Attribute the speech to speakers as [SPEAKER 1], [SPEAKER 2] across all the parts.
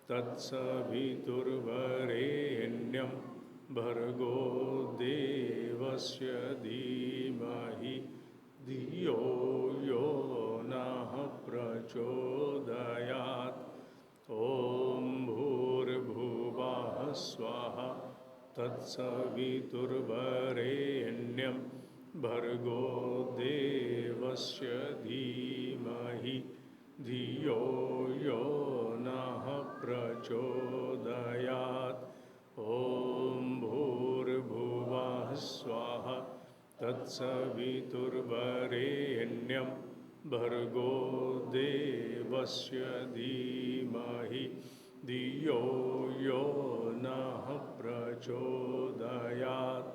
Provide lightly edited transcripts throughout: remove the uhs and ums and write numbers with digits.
[SPEAKER 1] तत्सवितुर्वरेण्यं भर्गो देवस्य धीमहि धियो यो नः प्रचोदयात्। ॐ भूर्भुवः स्वः तत्सवितुर्वरेण्यं भर्गो देवस्य धीमहि धियो यो नः प्रचोदयात्। ॐ भूर्भुवः स्वः तत्सवितुर्वरेण्यं भर्गो देवस्य धीमहि धियो यो नः प्रचोदयात्।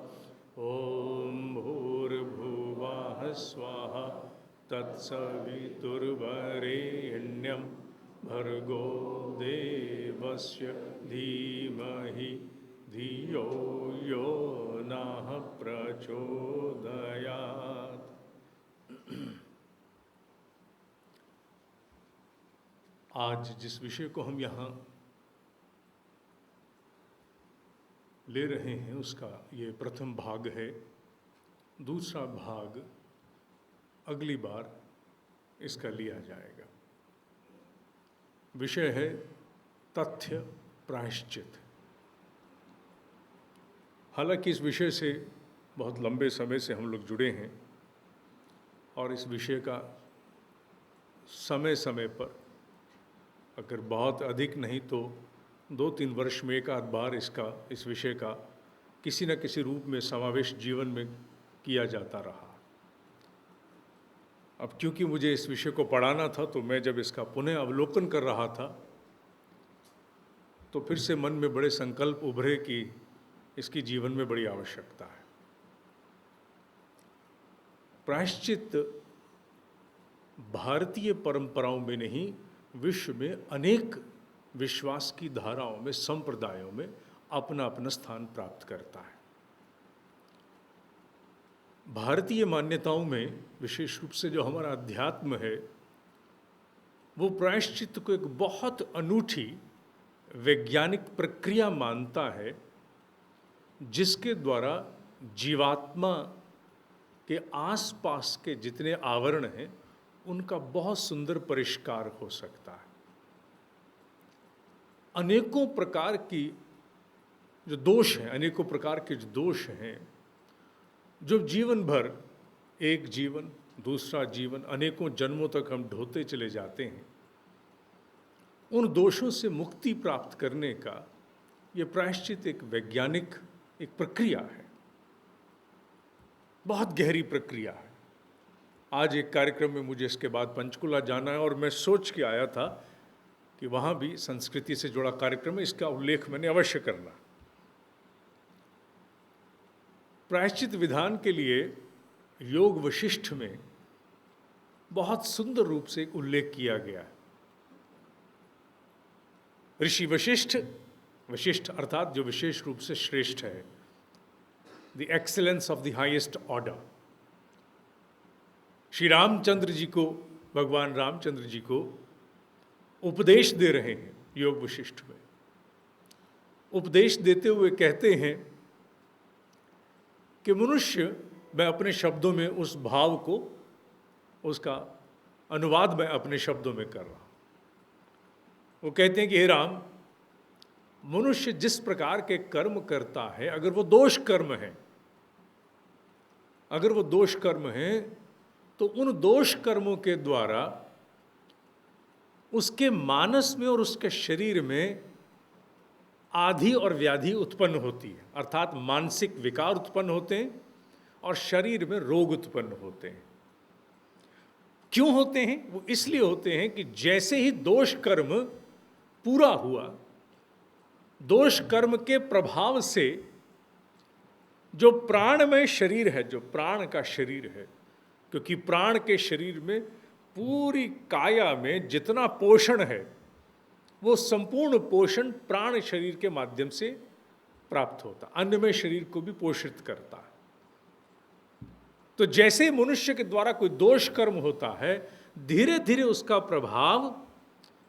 [SPEAKER 1] ॐ भूर्भुवः स्वः तत्सवितुर्वरेण्यं भर्गो देवस्य धीमहि धियो यो नः प्रचोदयात्। आज जिस विषय को हम यहाँ ले रहे हैं उसका ये प्रथम भाग है। दूसरा भाग अगली बार इसका लिया जाएगा। विषय है तथ्य प्रायश्चित। हालांकि इस विषय से बहुत लंबे समय से हम लोग जुड़े हैं और इस विषय का समय समय पर, अगर बहुत अधिक नहीं तो 2-3 वर्ष में एक आध बार इस विषय का किसी न किसी रूप में समावेश जीवन में किया जाता रहा। अब क्योंकि मुझे इस विषय को पढ़ाना था तो मैं जब इसका पुनः अवलोकन कर रहा था तो फिर से मन में बड़े संकल्प उभरे कि इसकी जीवन में बड़ी आवश्यकता है। प्रायश्चित भारतीय परंपराओं में नहीं, विश्व में अनेक विश्वास की धाराओं में, संप्रदायों में अपना अपना स्थान प्राप्त करता है। भारतीय मान्यताओं में विशेष रूप से जो हमारा अध्यात्म है वो प्रायश्चित को एक बहुत अनूठी वैज्ञानिक प्रक्रिया मानता है जिसके द्वारा जीवात्मा के आसपास के जितने आवरण हैं उनका बहुत सुंदर परिष्कार हो सकता है। अनेकों प्रकार की जो दोष हैं, अनेकों प्रकार के जो दोष हैं जो जीवन भर, एक जीवन दूसरा जीवन, अनेकों जन्मों तक हम ढोते चले जाते हैं, उन दोषों से मुक्ति प्राप्त करने का ये प्रायश्चित एक वैज्ञानिक एक प्रक्रिया है, बहुत गहरी प्रक्रिया है। आज एक कार्यक्रम में मुझे इसके बाद पंचकुला जाना है और मैं सोच के आया था कि वहाँ भी संस्कृति से जुड़ा कार्यक्रम है, इसका उल्लेख मैंने अवश्य करना। प्रायश्चित विधान के लिए योग वशिष्ठ में बहुत सुंदर रूप से एक उल्लेख किया गया है। ऋषि वशिष्ठ, वशिष्ठ अर्थात जो विशेष रूप से श्रेष्ठ है, the excellence of the highest order. Shri Ramchandra ji को, भगवान रामचंद्र जी को उपदेश दे रहे हैं योग वशिष्ठ में। उपदेश देते हुए कहते हैं कि मनुष्य, मैं अपने शब्दों में उस भाव को, उसका अनुवाद मैं अपने शब्दों में कर रहा हूं। वो कहते हैं कि हे राम, मनुष्य जिस प्रकार के कर्म करता है, अगर वो दोष कर्म है, अगर वो दोष कर्म है तो उन दोष कर्मों के द्वारा उसके मानस में और उसके शरीर में आधि और व्याधि उत्पन्न होती है, अर्थात मानसिक विकार उत्पन्न होते हैं और शरीर में रोग उत्पन्न होते हैं। क्यों होते हैं? वो इसलिए होते हैं कि जैसे ही दोष कर्म पूरा हुआ, दोष कर्म के प्रभाव से जो प्राणमय शरीर है, जो प्राण का शरीर है, क्योंकि प्राण के शरीर में पूरी काया में जितना पोषण है वो संपूर्ण पोषण प्राण शरीर के माध्यम से प्राप्त होता, अन्नमय शरीर को भी पोषित करता है। तो जैसे मनुष्य के द्वारा कोई दोष कर्म होता है, धीरे धीरे उसका प्रभाव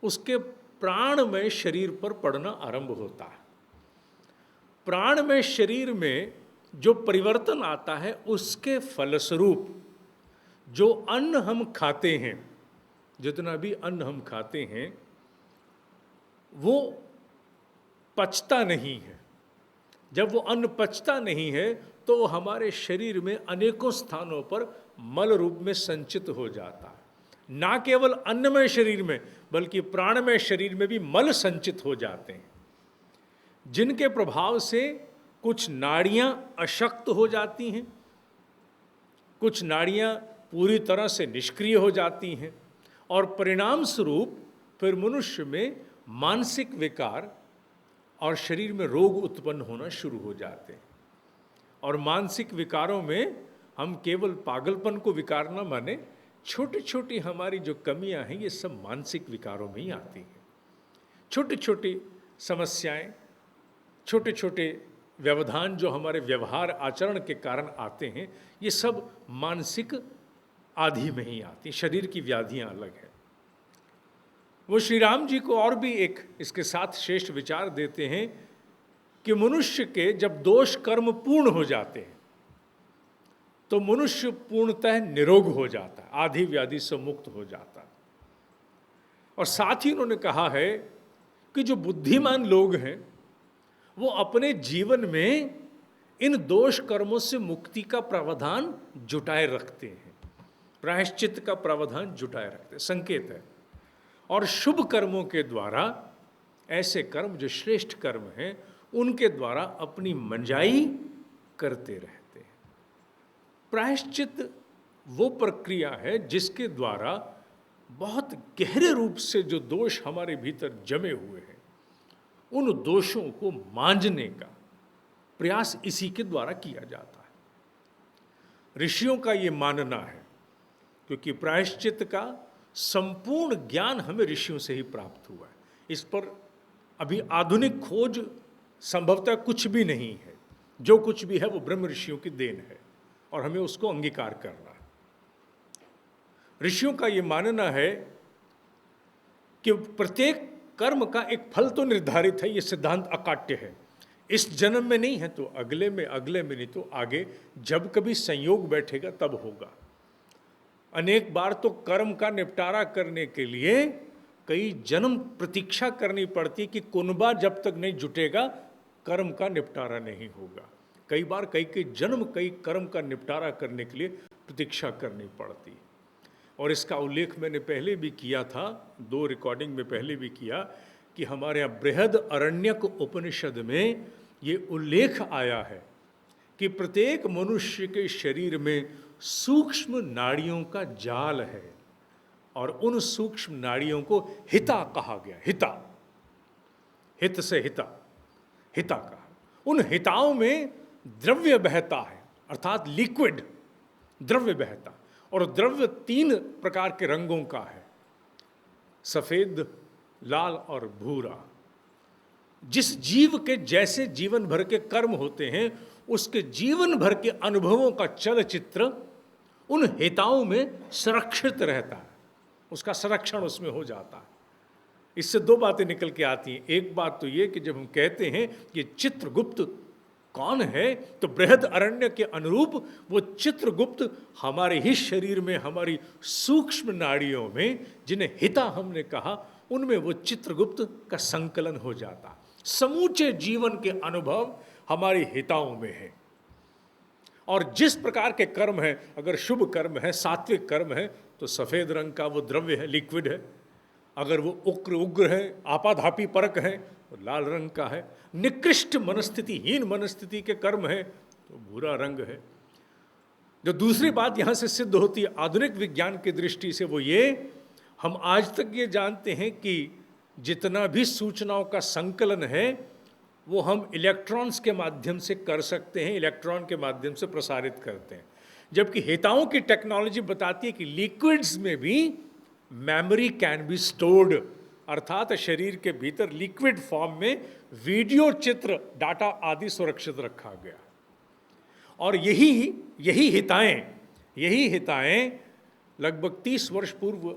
[SPEAKER 1] उसके प्राणमय शरीर पर पड़ना आरंभ होता है। प्राणमय शरीर में जो परिवर्तन आता है उसके फलस्वरूप जो अन्न हम खाते हैं, जितना भी अन्न हम खाते हैं वो पचता नहीं है। जब वो अन्न पचता नहीं है तो वो हमारे शरीर में अनेकों स्थानों पर मल रूप में संचित हो जाता है। ना केवल अन्नमय शरीर में बल्कि प्राणमय शरीर में भी मल संचित हो जाते हैं, जिनके प्रभाव से कुछ नाड़ियां अशक्त हो जाती हैं, कुछ नाड़ियां पूरी तरह से निष्क्रिय हो जाती हैं और परिणाम स्वरूप फिर मनुष्य में मानसिक विकार और शरीर में रोग उत्पन्न होना शुरू हो जाते हैं। और मानसिक विकारों में हम केवल पागलपन को विकार न माने, छोटी छोटी हमारी जो कमियां हैं ये सब मानसिक विकारों में ही आती हैं। छोटी छोटी समस्याएं, छोटे छोटे व्यवधान जो हमारे व्यवहार आचरण के कारण आते हैं ये सब मानसिक आदि में ही आती। शरीर की व्याधियां अलग हैं। वो श्री राम जी को और भी एक इसके साथ श्रेष्ठ विचार देते हैं कि मनुष्य के जब दोष कर्म पूर्ण हो जाते हैं तो मनुष्य पूर्णतः निरोग हो जाता है, आदि व्याधि से मुक्त हो जाता है। और साथ ही उन्होंने कहा है कि जो बुद्धिमान लोग हैं वो अपने जीवन में इन दोष कर्मों से मुक्ति का प्रावधान जुटाए रखते हैं, प्रायश्चित का प्रावधान जुटाए रखते हैं, संकेत है। और शुभ कर्मों के द्वारा, ऐसे कर्म जो श्रेष्ठ कर्म हैं उनके द्वारा अपनी मंजाई करते रहते हैं। प्रायश्चित वो प्रक्रिया है जिसके द्वारा बहुत गहरे रूप से जो दोष हमारे भीतर जमे हुए हैं उन दोषों को मांजने का प्रयास इसी के द्वारा किया जाता है। ऋषियों का ये मानना है, क्योंकि प्रायश्चित का संपूर्ण ज्ञान हमें ऋषियों से ही प्राप्त हुआ है। इस पर अभी आधुनिक खोज संभवतः कुछ भी नहीं है। जो कुछ भी है वो ब्रह्म ऋषियों की देन है और हमें उसको अंगीकार करना है। ऋषियों का ये मानना है कि प्रत्येक कर्म का एक फल तो निर्धारित है, ये सिद्धांत अकाट्य है। इस जन्म में नहीं है तो अगले में, अगले में नहीं तो आगे, जब कभी संयोग बैठेगा तब होगा। अनेक बार तो कर्म का निपटारा करने के लिए कई जन्म प्रतीक्षा करनी पड़ती कि कुनबा जब तक नहीं जुटेगा कर्म का निपटारा नहीं होगा। कई बार कई जन्म कई कर्म का निपटारा करने के लिए प्रतीक्षा करनी पड़ती। और इसका उल्लेख मैंने पहले भी किया था, 2 रिकॉर्डिंग में पहले भी किया कि हमारे यहाँ बृहद अरण्यक उपनिषद में ये उल्लेख आया है कि प्रत्येक मनुष्य के शरीर में सूक्ष्म नाड़ियों का जाल है और उन सूक्ष्म नाड़ियों को हिता कहा गया। हिता, हित से हिता, हिता कहा। उन हिताओं में द्रव्य बहता है, अर्थात लिक्विड द्रव्य बहता। और द्रव्य 3 प्रकार के रंगों का है, सफेद, लाल और भूरा। जिस जीव के जैसे जीवन भर के कर्म होते हैं उसके जीवन भर के अनुभवों का चलचित्र उन हिताओं में संरक्षित रहता है, उसका संरक्षण उसमें हो जाता है। इससे 2 बातें निकल के आती हैं। एक बात तो ये कि जब हम कहते हैं कि चित्रगुप्त कौन है, तो बृहद अरण्य के अनुरूप वो चित्रगुप्त हमारे ही शरीर में, हमारी सूक्ष्म नाड़ियों में, जिन्हें हिता हमने कहा, उनमें वो चित्रगुप्त का संकलन हो जाता। समूचे जीवन के अनुभव हमारी हिताओं में है। और जिस प्रकार के कर्म है, अगर शुभ कर्म है, सात्विक कर्म है, तो सफ़ेद रंग का वो द्रव्य है, लिक्विड है। अगर वो उग्र है, आपाधापी परक है, तो लाल रंग का है। निकृष्ट मनस्थिति, हीन मनस्थिति के कर्म है तो भूरा रंग है। जो दूसरी बात यहाँ से सिद्ध होती है आधुनिक विज्ञान की दृष्टि से, वो ये, हम आज तक ये जानते हैं कि जितना भी सूचनाओं का संकलन है वो हम इलेक्ट्रॉन्स के माध्यम से कर सकते हैं, इलेक्ट्रॉन के माध्यम से प्रसारित करते हैं। जबकि हिताओं की टेक्नोलॉजी बताती है कि लिक्विड्स में भी मेमोरी कैन बी स्टोर्ड, अर्थात शरीर के भीतर लिक्विड फॉर्म में वीडियो, चित्र, डाटा आदि सुरक्षित रखा गया। और यही हिताएं लगभग 30 वर्ष पूर्व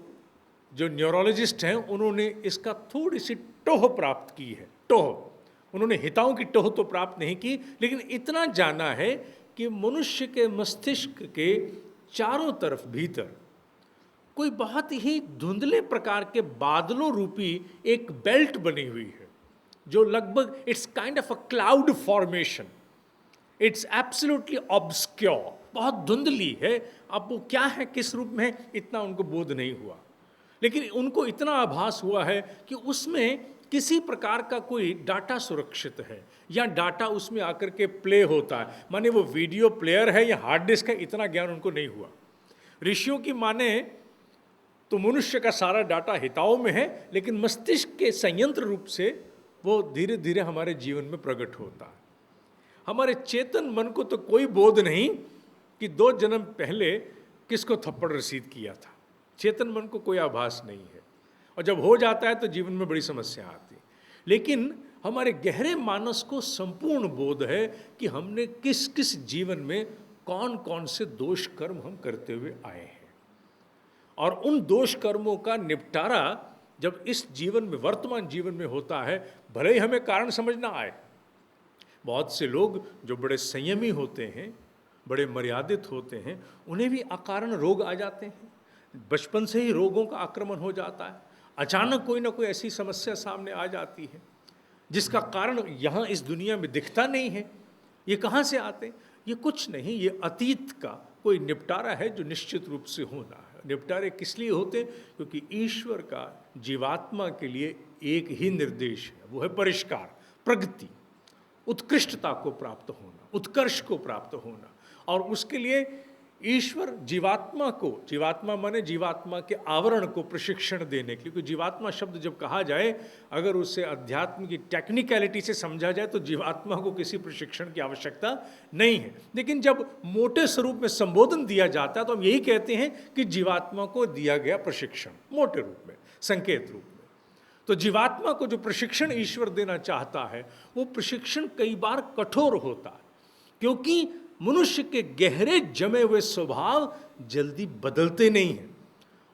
[SPEAKER 1] जो न्यूरोलॉजिस्ट हैं उन्होंने इसका थोड़ी सी टोह प्राप्त की है। टोह उन्होंने हिताओं की टोह तो प्राप्त नहीं की, लेकिन इतना जाना है कि मनुष्य के मस्तिष्क के चारों तरफ भीतर कोई बहुत ही धुंधले प्रकार के बादलों रूपी एक बेल्ट बनी हुई है, जो लगभग it's kind of a cloud formation, it's absolutely obscure, बहुत धुंधली है। अब वो क्या है, किस रूप में है, इतना उनको बोध नहीं हुआ, लेकिन उनको इतना आभास हुआ है कि उसमें किसी प्रकार का कोई डाटा सुरक्षित है या डाटा उसमें आकर के प्ले होता है, माने वो वीडियो प्लेयर है या हार्ड डिस्क है, इतना ज्ञान उनको नहीं हुआ। ऋषियों की माने तो मनुष्य का सारा डाटा हिताओं में है, लेकिन मस्तिष्क के संयंत्र रूप से वो धीरे धीरे हमारे जीवन में प्रकट होता है। हमारे चेतन मन को तो कोई बोध नहीं कि 2 जन्म पहले किसको थप्पड़ रसीद किया था, चेतन मन को कोई आभास नहीं है, और जब हो जाता है तो जीवन में बड़ी समस्या आती है। लेकिन हमारे गहरे मानस को संपूर्ण बोध है कि हमने किस किस जीवन में कौन कौन से दोष कर्म हम करते हुए आए हैं, और उन दोष कर्मों का निपटारा जब इस जीवन में, वर्तमान जीवन में होता है, भले ही हमें कारण समझ ना आए। बहुत से लोग जो बड़े संयमी होते हैं, बड़े मर्यादित होते हैं, उन्हें भी अकारण रोग आ जाते हैं, बचपन से ही रोगों का आक्रमण हो जाता है, अचानक कोई ना कोई ऐसी समस्या सामने आ जाती है जिसका कारण यहाँ इस दुनिया में दिखता नहीं है। ये कहाँ से आते? ये कुछ नहीं, ये अतीत का कोई निपटारा है जो निश्चित रूप से होना है। निपटारे किस लिए होते? क्योंकि ईश्वर का जीवात्मा के लिए एक ही निर्देश है, वो है परिष्कार, प्रगति, उत्कृष्टता को प्राप्त होना, उत्कर्ष को प्राप्त होना। और उसके लिए ईश्वर जीवात्मा को, जीवात्मा माने जीवात्मा के आवरण को प्रशिक्षण देने के लिए, क्योंकि जीवात्मा शब्द जब कहा जाए, अगर उसे अध्यात्म की टेक्निकलिटी से समझा जाए तो जीवात्मा को किसी प्रशिक्षण की आवश्यकता नहीं है। लेकिन जब मोटे स्वरूप में संबोधन दिया जाता है तो हम यही कहते हैं कि जीवात्मा को दिया गया प्रशिक्षण, मोटे रूप में, संकेत रूप में। तो जीवात्मा को जो प्रशिक्षण ईश्वर देना चाहता है, वो प्रशिक्षण कई बार कठोर होता है, क्योंकि मनुष्य के गहरे जमे हुए स्वभाव जल्दी बदलते नहीं हैं।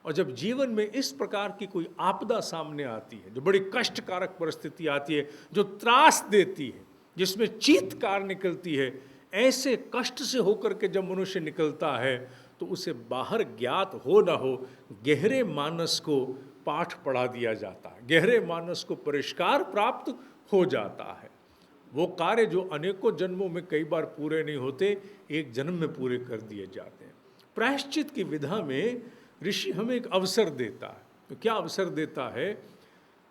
[SPEAKER 1] और जब जीवन में इस प्रकार की कोई आपदा सामने आती है, जो बड़ी कष्टकारक परिस्थिति आती है, जो त्रास देती है, जिसमें चीत्कार निकलती है, ऐसे कष्ट से होकर के जब मनुष्य निकलता है तो उसे बाहर ज्ञात हो ना हो, गहरे मानस को पाठ पढ़ा दिया जाता है, गहरे मानस को परिष्कार प्राप्त हो जाता है। वो कार्य जो अनेकों जन्मों में कई बार पूरे नहीं होते, एक जन्म में पूरे कर दिए जाते हैं। प्रायश्चित की विधा में ऋषि हमें एक अवसर देता है। तो क्या अवसर देता है?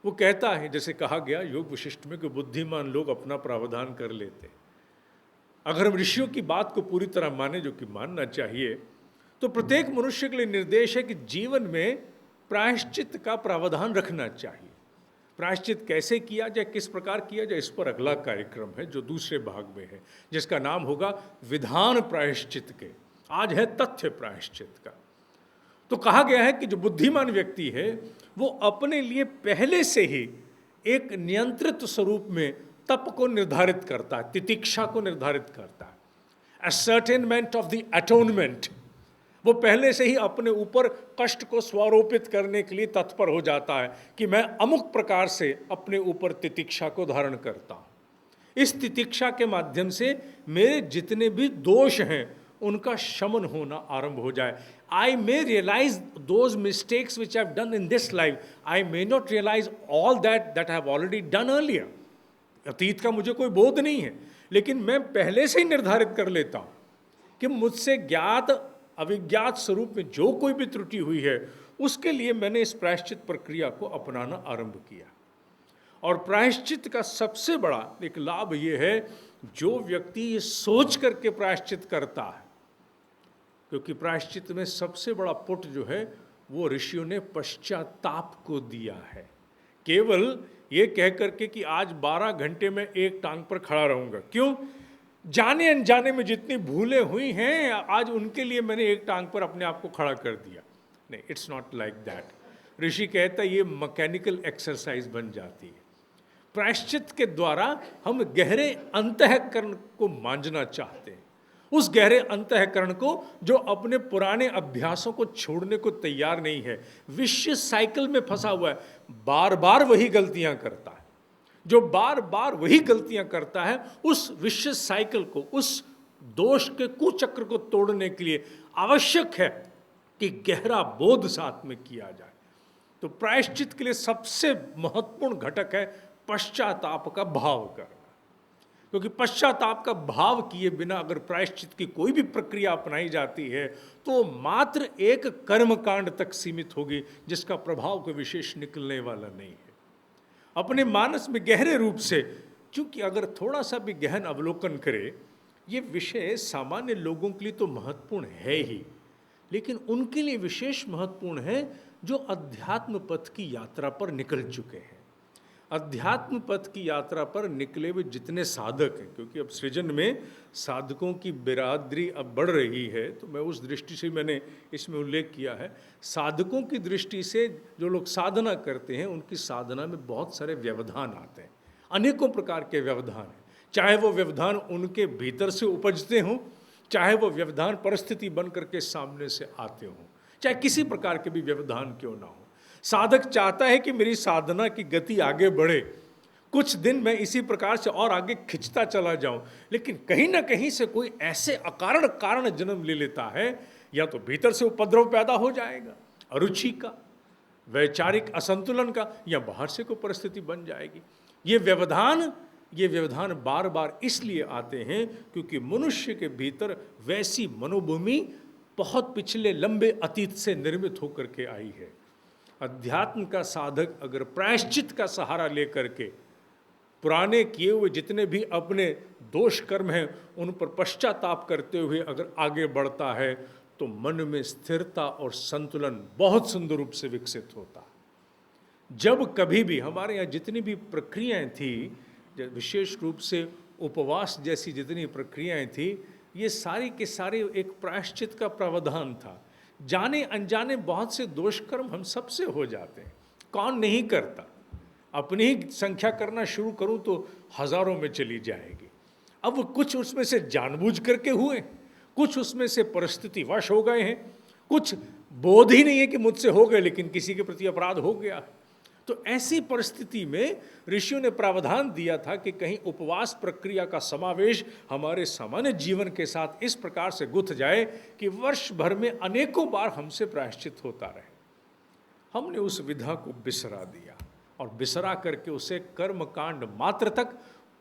[SPEAKER 1] वो कहता है, जैसे कहा गया योग वशिष्ठ में, कि बुद्धिमान लोग अपना प्रावधान कर लेते। अगर हम ऋषियों की बात को पूरी तरह माने, जो कि मानना चाहिए, तो प्रत्येक मनुष्य के लिए निर्देश है कि जीवन में प्रायश्चित का प्रावधान रखना चाहिए। प्रायश्चित कैसे किया जाए, किस प्रकार किया जाए, इस पर अगला कार्यक्रम है जो दूसरे भाग में है, जिसका नाम होगा विधान प्रायश्चित के। आज है तथ्य प्रायश्चित का। तो कहा गया है कि जो बुद्धिमान व्यक्ति है वो अपने लिए पहले से ही एक नियंत्रित स्वरूप में तप को निर्धारित करता है, तितिक्षा को निर्धारित करता है, असर्टेनमेंट ऑफ द अटोनमेंट। वो पहले से ही अपने ऊपर कष्ट को स्वारोपित करने के लिए तत्पर हो जाता है कि मैं अमुक प्रकार से अपने ऊपर तितिक्षा को धारण करता हूँ। इस तितिक्षा के माध्यम से मेरे जितने भी दोष हैं उनका शमन होना आरंभ हो जाए। I may realise those mistakes which I have done in this life, I may not realise all that I have already done earlier. अतीत का मुझे कोई बोध नहीं है, लेकिन मैं पहले से ही निर्धारित कर लेता हूँ कि मुझसे ज्ञात अविज्ञात स्वरूप में जो कोई भी त्रुटि हुई है, उसके लिए मैंने इस प्रायश्चित प्रक्रिया को अपनाना आरंभ किया। और प्रायश्चित का सबसे बड़ा एक लाभ ये है, जो व्यक्ति ये सोच करके प्रायश्चित करता है, क्योंकि प्रायश्चित में सबसे बड़ा पुट जो है वो ऋषियों ने पश्चाताप को दिया है। केवल ये कह करके कि आज 12 घंटे में एक टांग पर खड़ा रहूंगा, क्यों? जाने अनजाने में जितनी भूलें हुई हैं, आज उनके लिए मैंने एक टांग पर अपने आप को खड़ा कर दिया। नहीं, इट्स नॉट लाइक दैट। ऋषि कहता है ये मैकेनिकल एक्सरसाइज बन जाती है। प्रायश्चित के द्वारा हम गहरे अंतःकरण को मांझना चाहते हैं, उस गहरे अंतःकरण को जो अपने पुराने अभ्यासों को छोड़ने को तैयार नहीं है, विश्व साइकिल में फंसा हुआ है, बार बार वही गलतियां करता है। जो बार बार वही गलतियां करता है, उस विश्व साइकिल को, उस दोष के कुचक्र को तोड़ने के लिए आवश्यक है कि गहरा बोध साथ में किया जाए। तो प्रायश्चित के लिए सबसे महत्वपूर्ण घटक है पश्चाताप का भाव करना, क्योंकि पश्चाताप का भाव किए बिना अगर प्रायश्चित की कोई भी प्रक्रिया अपनाई जाती है तो मात्र एक कर्मकांड तक सीमित होगी, जिसका प्रभाव कोई विशेष निकलने वाला नहीं है। अपने मानस में गहरे रूप से, क्योंकि अगर थोड़ा सा भी गहन अवलोकन करे, ये विषय सामान्य लोगों के लिए तो महत्वपूर्ण है ही, लेकिन उनके लिए विशेष महत्वपूर्ण है जो अध्यात्म पथ की यात्रा पर निकल चुके हैं। अध्यात्म पथ की यात्रा पर निकले हुए जितने साधक हैं, क्योंकि अब सृजन में साधकों की बिरादरी अब बढ़ रही है, तो मैं उस दृष्टि से मैंने इसमें उल्लेख किया है। साधकों की दृष्टि से जो लोग साधना करते हैं, उनकी साधना में बहुत सारे व्यवधान आते हैं, अनेकों प्रकार के व्यवधान हैं। चाहे वो व्यवधान उनके भीतर से उपजते हों, चाहे वो व्यवधान परिस्थिति बन करके सामने से आते हों, चाहे किसी प्रकार के भी व्यवधान क्यों ना हो। साधक चाहता है कि मेरी साधना की गति आगे बढ़े, कुछ दिन मैं इसी प्रकार से और आगे खिंचता चला जाऊं, लेकिन कहीं ना कहीं से कोई ऐसे अकारण कारण जन्म ले लेता है, या तो भीतर से उपद्रव पैदा हो जाएगा, अरुचि का, वैचारिक असंतुलन का, या बाहर से कोई परिस्थिति बन जाएगी। ये व्यवधान बार बार इसलिए आते हैं क्योंकि मनुष्य के भीतर वैसी मनोभूमि बहुत पिछले लंबे अतीत से निर्मित होकर के आई है। अध्यात्म का साधक अगर प्रायश्चित का सहारा लेकर के पुराने किए हुए जितने भी अपने दोष कर्म हैं उन पर पश्चाताप करते हुए अगर आगे बढ़ता है, तो मन में स्थिरता और संतुलन बहुत सुंदर रूप से विकसित होता है। जब कभी भी हमारे यहाँ जितनी भी प्रक्रियाएं थी, विशेष रूप से उपवास जैसी जितनी प्रक्रियाएं थी, ये सारी के सारे एक प्रायश्चित का प्रावधान था। जाने अनजाने बहुत से दोष कर्म हम सबसे हो जाते हैं, कौन नहीं करता। अपनी ही संख्या करना शुरू करूं तो हजारों में चली जाएगी। अब वो कुछ उसमें से जानबूझ करके हुए, कुछ उसमें से परिस्थिति वश हो गए हैं, कुछ बोध ही नहीं है कि मुझसे हो गए, लेकिन किसी के प्रति अपराध हो गया। तो ऐसी परिस्थिति में ऋषियों ने प्रावधान दिया था कि कहीं उपवास प्रक्रिया का समावेश हमारे सामान्य जीवन के साथ इस प्रकार से गुथ जाए कि वर्ष भर में अनेकों बार हमसे प्रायश्चित होता रहे। हमने उस विधा को बिसरा दिया और बिसरा करके उसे कर्मकांड मात्र तक,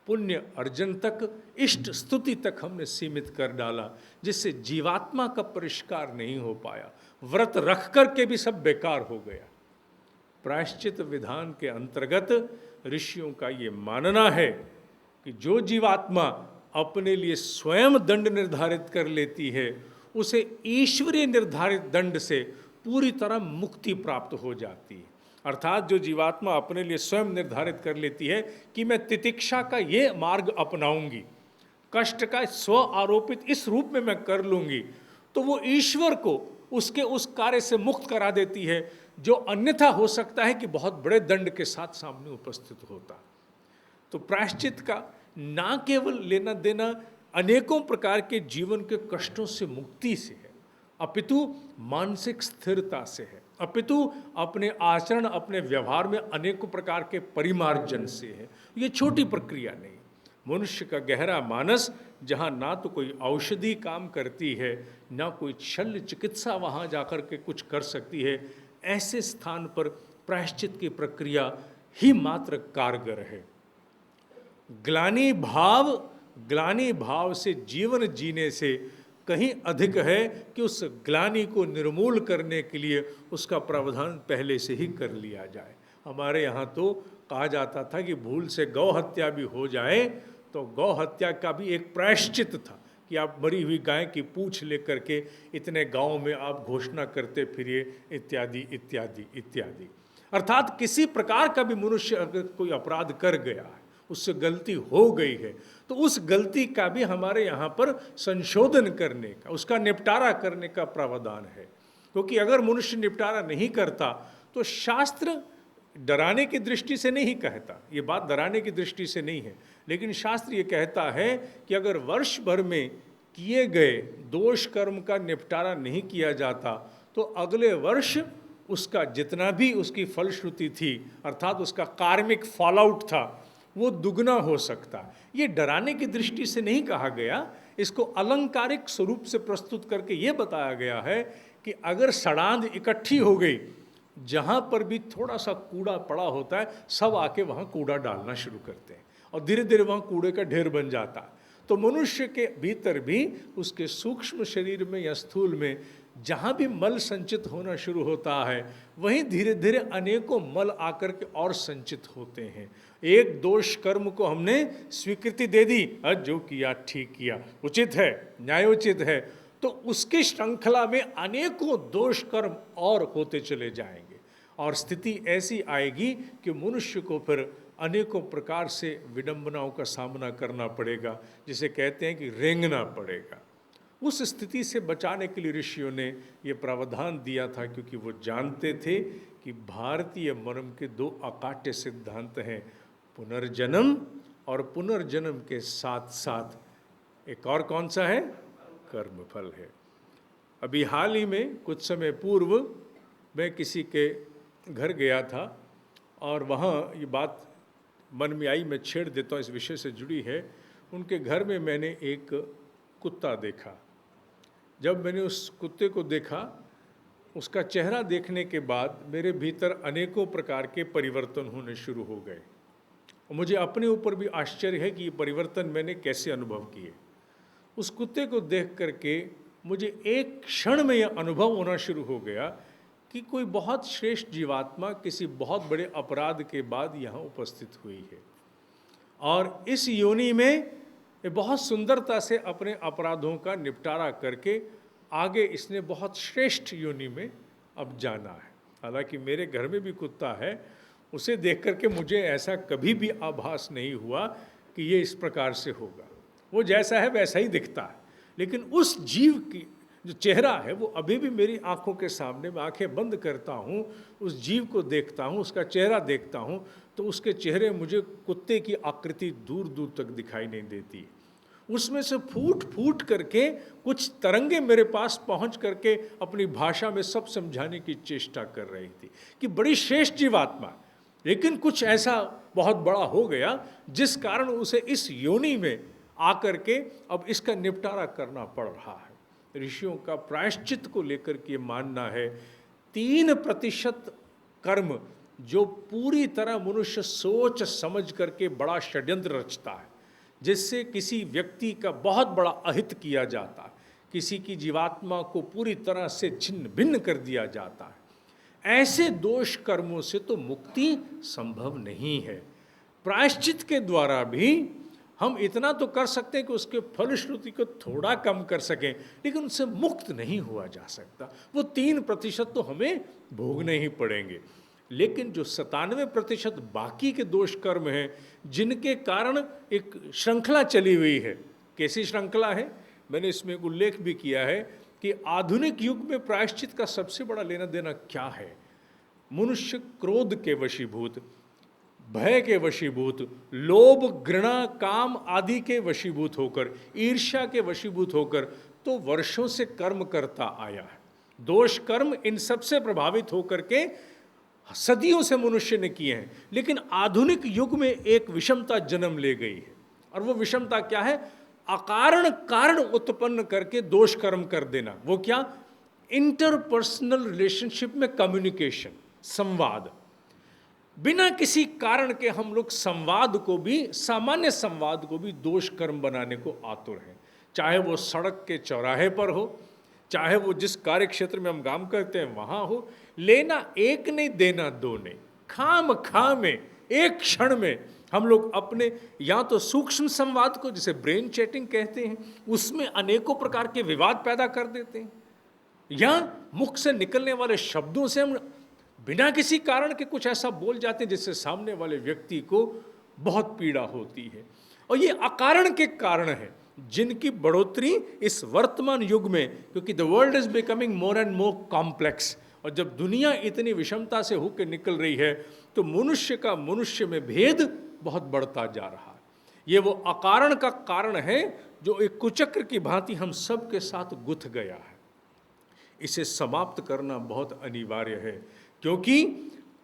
[SPEAKER 1] पुण्य अर्जन तक, इष्ट स्तुति तक हमने सीमित कर डाला, जिससे जीवात्मा का परिष्कार नहीं हो पाया। व्रत रख करके भी सब बेकार हो गया। प्रायश्चित विधान के अंतर्गत ऋषियों का ये मानना है कि जो जीवात्मा अपने लिए स्वयं दंड निर्धारित कर लेती है, उसे ईश्वरीय निर्धारित दंड से पूरी तरह मुक्ति प्राप्त हो जाती है। अर्थात जो जीवात्मा अपने लिए स्वयं निर्धारित कर लेती है कि मैं तितिक्षा का ये मार्ग अपनाऊंगी, कष्ट का स्व आरोपित इस रूप में मैं कर लूंगी, तो वो ईश्वर को उसके उस कार्य से मुक्त करा देती है जो अन्यथा हो सकता है कि बहुत बड़े दंड के साथ सामने उपस्थित होता। तो प्रायश्चित का ना केवल लेना देना अनेकों प्रकार के जीवन के कष्टों से मुक्ति से है, अपितु मानसिक स्थिरता से है, अपितु अपने आचरण, अपने व्यवहार में अनेकों प्रकार के परिमार्जन से है। ये छोटी प्रक्रिया नहीं। मनुष्य का गहरा मानस, जहाँ ना तो कोई औषधि काम करती है, ना कोई शल्य चिकित्सा वहाँ जाकर के कुछ कर सकती है, ऐसे स्थान पर प्रायश्चित की प्रक्रिया ही मात्र कारगर है। ग्लानि भाव से जीवन जीने से कहीं अधिक है कि उस ग्लानि को निर्मूल करने के लिए उसका प्रावधान पहले से ही कर लिया जाए। हमारे यहाँ तो कहा जाता था कि भूल से गौ हत्या भी हो जाए तो गौ हत्या का भी एक प्रायश्चित था कि आप मरी हुई गाय की पूंछ लेकर के इतने गांव में आप घोषणा करते फिरिए, इत्यादि इत्यादि इत्यादि। अर्थात किसी प्रकार का भी मनुष्य अगर कोई अपराध कर गया है, उससे गलती हो गई है, तो उस गलती का भी हमारे यहाँ पर संशोधन करने का, उसका निपटारा करने का प्रावधान है। क्योंकि अगर मनुष्य निपटारा नहीं करता तो शास्त्र डराने की दृष्टि से नहीं कहता, ये बात डराने की दृष्टि से नहीं है, लेकिन शास्त्र ये कहता है कि अगर वर्ष भर में किए गए दोष कर्म का निपटारा नहीं किया जाता तो अगले वर्ष उसका जितना भी उसकी फलश्रुति थी, अर्थात उसका कार्मिक फॉलआउट था, वो दुगना हो सकता। ये डराने की दृष्टि से नहीं कहा गया, इसको अलंकारिक स्वरूप से प्रस्तुत करके ये बताया गया है कि अगर सड़ांध इकट्ठी हो गई, जहाँ पर भी थोड़ा सा कूड़ा पड़ा होता है, सब आके वहाँ कूड़ा डालना शुरू करते हैं और धीरे धीरे वहाँ कूड़े का ढेर बन जाता है। तो मनुष्य के भीतर भी उसके सूक्ष्म शरीर में या स्थूल में जहाँ भी मल संचित होना शुरू होता है, वहीं धीरे धीरे अनेकों मल आकर के और संचित होते हैं। एक दोष कर्म को हमने स्वीकृति दे दी, जो किया ठीक किया, उचित है, न्यायोचित है, तो उसकी श्रृंखला में अनेकों दोष कर्म और होते चले जाएंगे और स्थिति ऐसी आएगी कि मनुष्य को फिर अनेकों प्रकार से विडंबनाओं का सामना करना पड़ेगा, जिसे कहते हैं कि रेंगना पड़ेगा। उस स्थिति से बचाने के लिए ऋषियों ने ये प्रावधान दिया था, क्योंकि वो जानते थे कि भारतीय मर्म के दो अकाट्य सिद्धांत हैं, पुनर्जन्म और पुनर्जन्म के साथ साथ एक और कौन सा है, कर्मफल है। अभी हाल ही में कुछ समय पूर्व मैं किसी के घर गया था और वहाँ ये बात मन में आई, मैं छेड़ देता हूँ, इस विषय से जुड़ी है। उनके घर में मैंने एक कुत्ता देखा। जब मैंने उस कुत्ते को देखा, उसका चेहरा देखने के बाद मेरे भीतर अनेकों प्रकार के परिवर्तन होने शुरू हो गए। मुझे अपने ऊपर भी आश्चर्य है कि ये परिवर्तन मैंने कैसे अनुभव किए। उस कुत्ते को देख करके मुझे एक क्षण में यह अनुभव होना शुरू हो गया कि कोई बहुत श्रेष्ठ जीवात्मा किसी बहुत बड़े अपराध के बाद यहाँ उपस्थित हुई है और इस योनि में ये बहुत सुंदरता से अपने अपराधों का निपटारा करके आगे इसने बहुत श्रेष्ठ योनि में अब जाना है। हालांकि मेरे घर में भी कुत्ता है, उसे देख करके मुझे ऐसा कभी भी आभास नहीं हुआ कि ये इस प्रकार से होगा। वो जैसा है वैसा ही दिखता है, लेकिन उस जीव की जो चेहरा है वो अभी भी मेरी आंखों के सामने, मैं आंखें बंद करता हूँ, उस जीव को देखता हूँ, उसका चेहरा देखता हूँ, तो उसके चेहरे मुझे कुत्ते की आकृति दूर दूर तक दिखाई नहीं देती। उसमें से फूट फूट करके कुछ तरंगे मेरे पास पहुँच करके अपनी भाषा में सब समझाने की चेष्टा कर रही थी कि बड़ी श्रेष्ठ जीवात्मा, लेकिन कुछ ऐसा बहुत बड़ा हो गया जिस कारण उसे इस योनि में आकर के अब इसका निपटारा करना पड़ रहा है। ऋषियों का प्रायश्चित को लेकर के मानना है 3% कर्म जो पूरी तरह मनुष्य सोच समझ करके बड़ा षड्यंत्र रचता है, जिससे किसी व्यक्ति का बहुत बड़ा अहित किया जाता है, किसी की जीवात्मा को पूरी तरह से छिन्न भिन्न कर दिया जाता है। ऐसे दोष कर्मों से तो मुक्ति संभव नहीं है। प्रायश्चित के द्वारा भी हम इतना तो कर सकते हैं कि उसके फलश्रुति को थोड़ा कम कर सकें, लेकिन उससे मुक्त नहीं हुआ जा सकता। वो 3% तो हमें भोगने ही पड़ेंगे, लेकिन जो 97% बाकी के दोष कर्म हैं, जिनके कारण एक श्रृंखला चली हुई है। कैसी श्रृंखला है? मैंने इसमें एक उल्लेख भी किया है कि आधुनिक युग में प्रायश्चित का सबसे बड़ा लेना देना क्या है। मनुष्य क्रोध के वशीभूत, भय के वशीभूत, लोभ, घृणा, काम आदि के वशीभूत होकर, ईर्ष्या के वशीभूत होकर तो वर्षों से कर्म करता आया है। दोष कर्म इन सब से प्रभावित होकर के सदियों से मनुष्य ने किए हैं, लेकिन आधुनिक युग में एक विषमता जन्म ले गई है। और वो विषमता क्या है? अकारण कारण उत्पन्न करके दोष कर्म कर देना। वो क्या? इंटरपर्सनल रिलेशनशिप में कम्युनिकेशन, संवाद। बिना किसी कारण के हम लोग संवाद को भी, सामान्य संवाद को भी दोष कर्म बनाने को आतुर हैं। चाहे वो सड़क के चौराहे पर हो, चाहे वो जिस कार्य क्षेत्र में हम काम करते हैं वहाँ हो। लेना एक नहीं, देना दो नहीं। खाम खा में एक क्षण में हम लोग अपने या तो सूक्ष्म संवाद को, जिसे ब्रेन चैटिंग कहते हैं, उसमें अनेकों प्रकार के विवाद पैदा कर देते हैं, या मुख से निकलने वाले शब्दों से हम बिना किसी कारण के कुछ ऐसा बोल जाते हैं जिससे सामने वाले व्यक्ति को बहुत पीड़ा होती है। और ये अकारण के कारण है जिनकी बढ़ोतरी इस वर्तमान युग में, क्योंकि the world is becoming more and more complex, और जब दुनिया इतनी विषमता से होकर निकल रही है तो मनुष्य का मनुष्य में भेद बहुत बढ़ता जा रहा है। ये वो अकारण का कारण है जो एक कुचक्र की भांति हम सब के साथ गुथ गया है। इसे समाप्त करना बहुत अनिवार्य है, क्योंकि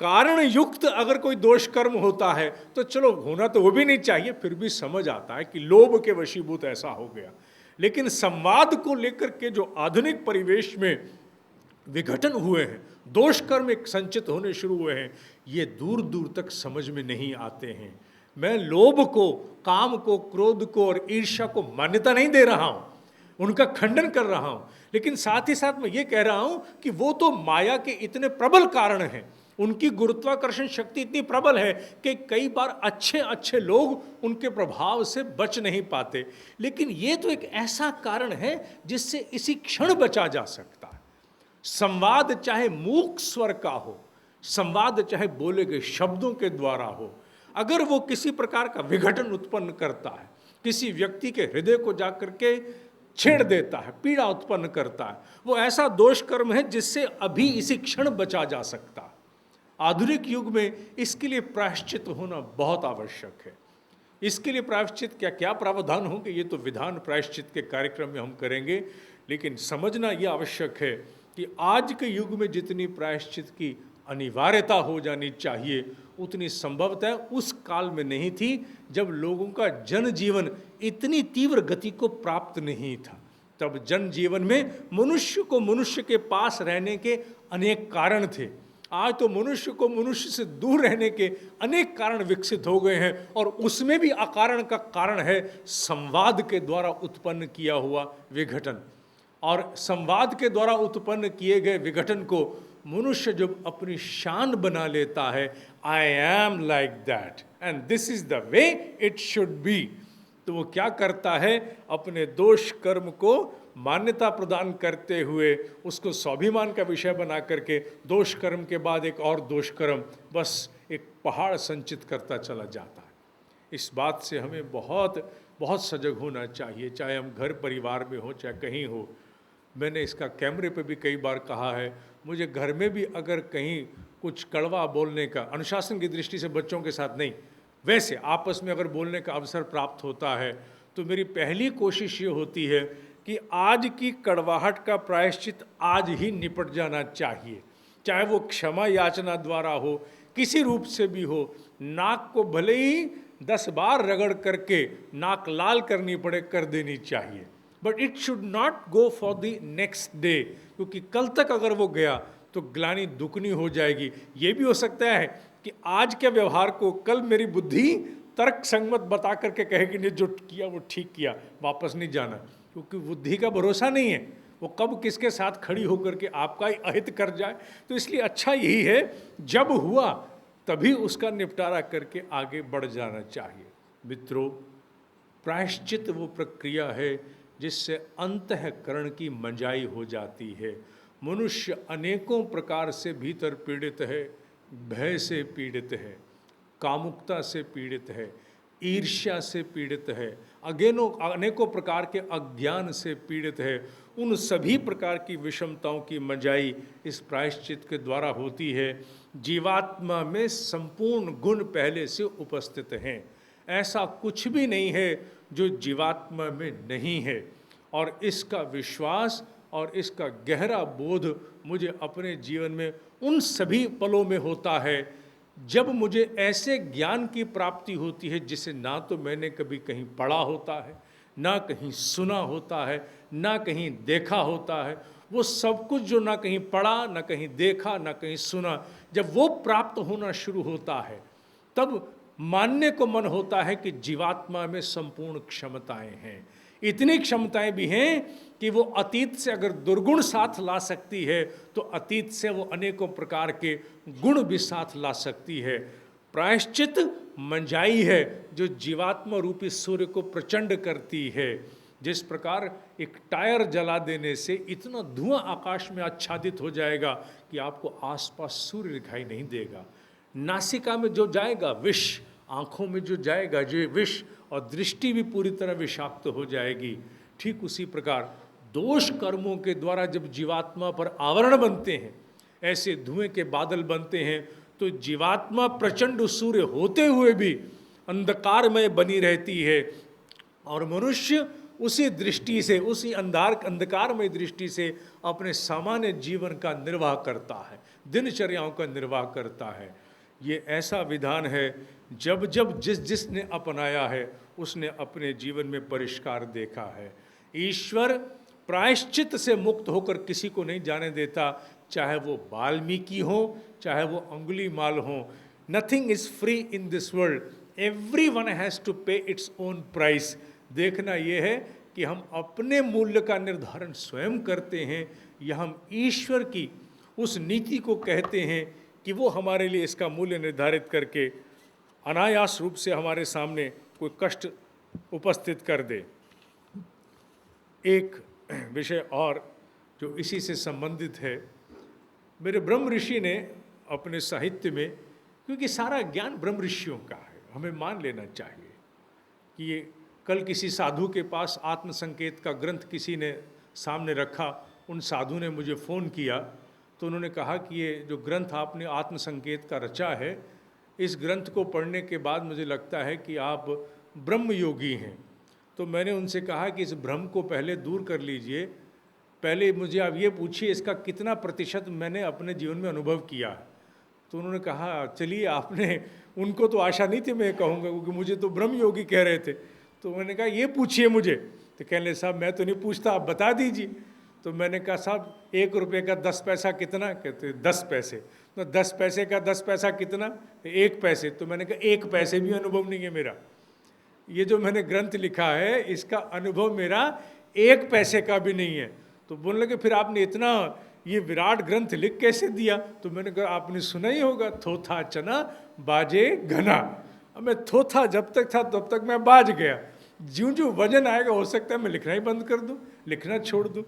[SPEAKER 1] कारण युक्त अगर कोई दोष कर्म होता है तो चलो होना तो वो भी नहीं चाहिए, फिर भी समझ आता है कि लोभ के वशीभूत ऐसा हो गया। लेकिन संवाद को लेकर के जो आधुनिक परिवेश में विघटन हुए हैं, दोष कर्म एक संचित होने शुरू हुए हैं, ये दूर दूर तक समझ में नहीं आते हैं। मैं लोभ को, काम को, क्रोध को और ईर्ष्या को मान्यता नहीं दे रहा हूं, उनका खंडन कर रहा हूं, लेकिन साथ ही साथ मैं ये कह रहा हूं कि वो तो माया के इतने प्रबल कारण हैं, उनकी गुरुत्वाकर्षण शक्ति इतनी प्रबल है कि कई बार अच्छे अच्छे लोग उनके प्रभाव से बच नहीं पाते। लेकिन ये तो एक ऐसा कारण है जिससे इसी क्षण बचा जा सकता है। संवाद चाहे मूक स्वर का हो, संवाद चाहे बोले गए शब्दों के द्वारा हो, अगर वो किसी प्रकार का विघटन उत्पन्न करता है, किसी व्यक्ति के हृदय को जाकर के छेड़ देता है, पीड़ा उत्पन्न करता है, वो ऐसा दोष कर्म है जिससे अभी इसी क्षण बचा जा सकता है। आधुनिक युग में इसके लिए प्रायश्चित होना बहुत आवश्यक है। इसके लिए प्रायश्चित क्या क्या प्रावधान होंगे, ये तो विधान प्रायश्चित के कार्यक्रम में हम करेंगे। लेकिन समझना यह आवश्यक है कि आज के युग में जितनी प्रायश्चित की अनिवार्यता हो जानी चाहिए, उतनी संभवतः उस काल में नहीं थी जब लोगों का जनजीवन इतनी तीव्र गति को प्राप्त नहीं था। तब जनजीवन में मनुष्य को मनुष्य के पास रहने के अनेक कारण थे। आज तो मनुष्य को मनुष्य से दूर रहने के अनेक कारण विकसित हो गए हैं, और उसमें भी अकारण का कारण है संवाद के द्वारा उत्पन्न किया हुआ विघटन। और संवाद के द्वारा उत्पन्न किए गए विघटन को मनुष्य जब अपनी शान बना लेता है, I am like that and this is the way it should be, तो वो क्या करता है, अपने दोष कर्म को मान्यता प्रदान करते हुए उसको स्वाभिमान का विषय बना करके दोष कर्म के बाद एक और दोष कर्म, बस एक पहाड़ संचित करता चला जाता है। इस बात से हमें बहुत बहुत सजग होना चाहिए, चाहे हम घर परिवार में हो चाहे कहीं हो। मैंने इसका कैमरे पे भी कई बार कहा है, मुझे घर में भी अगर कहीं कुछ कड़वा बोलने का, अनुशासन की दृष्टि से बच्चों के साथ नहीं, वैसे आपस में अगर बोलने का अवसर प्राप्त होता है, तो मेरी पहली कोशिश ये होती है कि आज की कड़वाहट का प्रायश्चित आज ही निपट जाना चाहिए। चाहे वो क्षमा याचना द्वारा हो, किसी रूप से भी हो, नाक को भले ही 10 बार रगड़ करके नाक लाल करनी पड़े, कर देनी चाहिए, but it should not go for the next day, क्योंकि कल तक अगर वो गया तो ग्लानि दुगनी हो जाएगी। ये भी हो सकता है कि आज के व्यवहार को कल मेरी बुद्धि तर्क संगत बता करके कहेगी नहीं, जो किया वो ठीक किया, वापस नहीं जाना, क्योंकि बुद्धि का भरोसा नहीं है, वो कब किसके साथ खड़ी होकर के आपका ही अहित कर जाए। तो इसलिए अच्छा यही है, जब हुआ तभी उसका निपटारा करके आगे बढ़ जाना चाहिए। मित्रों, प्रायश्चित वो प्रक्रिया है जिससे अंतःकरण की मंजाई हो जाती है। मनुष्य अनेकों प्रकार से भीतर पीड़ित है, भय से पीड़ित है, कामुकता से पीड़ित है, ईर्ष्या से पीड़ित है, अनेकों प्रकार के अज्ञान से पीड़ित है। उन सभी प्रकार की विषमताओं की मंजाई इस प्रायश्चित के द्वारा होती है। जीवात्मा में संपूर्ण गुण पहले से उपस्थित हैं, ऐसा कुछ भी नहीं है जो जीवात्मा में नहीं है। और इसका विश्वास और इसका गहरा बोध मुझे अपने जीवन में उन सभी पलों में होता है जब मुझे ऐसे ज्ञान की प्राप्ति होती है जिसे ना तो मैंने कभी कहीं पढ़ा होता है, ना कहीं सुना होता है, ना कहीं देखा होता है। वो सब कुछ जो ना कहीं पढ़ा, ना कहीं देखा, ना कहीं सुना, जब वो प्राप्त होना शुरू होता है, तब मानने को मन होता है कि जीवात्मा में संपूर्ण क्षमताएं हैं। इतनी क्षमताएं भी हैं कि वो अतीत से अगर दुर्गुण साथ ला सकती है, तो अतीत से वो अनेकों प्रकार के गुण भी साथ ला सकती है। प्रायश्चित मंजाई है जो जीवात्मा रूपी सूर्य को प्रचंड करती है। जिस प्रकार एक टायर जला देने से इतना धुआं आकाश में आच्छादित हो जाएगा कि आपको आसपास सूर्य दिखाई नहीं देगा। नासिका में जो जाएगा विष, आँखों में जो जाएगा जो विष, और दृष्टि भी पूरी तरह विषाक्त हो जाएगी। ठीक उसी प्रकार दोष कर्मों के द्वारा जब जीवात्मा पर आवरण बनते हैं, ऐसे धुएं के बादल बनते हैं, तो जीवात्मा प्रचंड सूर्य होते हुए भी अंधकार में बनी रहती है, और मनुष्य उसी दृष्टि से, उसी अंधकारमय दृष्टि से अपने सामान्य जीवन का निर्वाह करता है, दिनचर्याओं का निर्वाह करता है। ये ऐसा विधान है, जब जब जिसने अपनाया है उसने अपने जीवन में परिष्कार देखा है। ईश्वर प्रायश्चित से मुक्त होकर किसी को नहीं जाने देता, चाहे वो वाल्मीकि हो, चाहे वो अंगुलीमाल हो। Nothing is free in this world, everyone has to pay its own price. देखना यह है कि हम अपने मूल्य का निर्धारण स्वयं करते हैं, या हम ईश्वर की उस नीति को कहते हैं कि वो हमारे लिए इसका मूल्य निर्धारित करके अनायास रूप से हमारे सामने कोई कष्ट उपस्थित कर दे। एक विषय और जो इसी से संबंधित है, मेरे ब्रह्म ऋषि ने अपने साहित्य में, क्योंकि सारा ज्ञान ब्रह्म ऋषियों का है, हमें मान लेना चाहिए कि ये कल किसी साधु के पास आत्मसंकेत का ग्रंथ किसी ने सामने रखा, उन साधु ने मुझे फ़ोन किया तो उन्होंने कहा कि ये जो ग्रंथ आपने आत्मसंकेत का रचा है, इस ग्रंथ को पढ़ने के बाद मुझे लगता है कि आप ब्रह्म योगी हैं। तो मैंने उनसे कहा कि इस भ्रम को पहले दूर कर लीजिए, पहले मुझे आप ये पूछिए इसका कितना प्रतिशत मैंने अपने जीवन में अनुभव किया है। तो उन्होंने कहा चलिए, आपने, उनको तो आशा नहीं थी मैं कहूँगा, क्योंकि मुझे तो ब्रह्म योगी कह रहे थे। तो मैंने कहा ये पूछिए मुझे। तो कहने साहब मैं तो नहीं पूछता, आप बता दीजिए। तो मैंने कहा साहब 1 रुपये का 10 पैसा कितना? कहते 10 पैसे। तो 10 पैसे का 10 पैसा कितना? 1 पैसे। तो मैंने कहा 1 पैसे भी अनुभव नहीं है मेरा, ये जो मैंने ग्रंथ लिखा है इसका अनुभव मेरा 1 पैसे का भी नहीं है। तो बोलने लगे फिर आपने इतना ये विराट ग्रंथ लिख कैसे दिया? तो मैंने कहा आपने सुना ही होगा, थोथा चना बाजे घना। अब मैं थोथा जब तक था तब तक मैं बाज गया, ज्यों ज्यों वजन आएगा हो सकता है मैं लिखना ही बंद कर दूं, लिखना छोड़ दूं।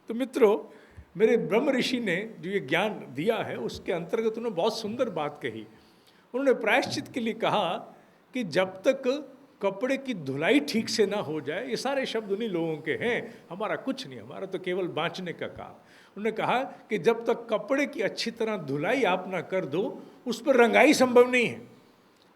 [SPEAKER 1] तो मित्रों, मेरे ब्रह्म ऋषि ने जो ये ज्ञान दिया है उसके अंतर्गत उन्होंने बहुत सुंदर बात कही। उन्होंने प्रायश्चित के लिए कहा कि जब तक कपड़े की धुलाई ठीक से ना हो जाए, ये सारे शब्द उन्हीं लोगों के हैं, हमारा कुछ नहीं, हमारा तो केवल बाँचने का काम। उन्होंने कहा कि जब तक कपड़े की अच्छी तरह धुलाई आप ना कर दो, उस पर रंगाई संभव नहीं है।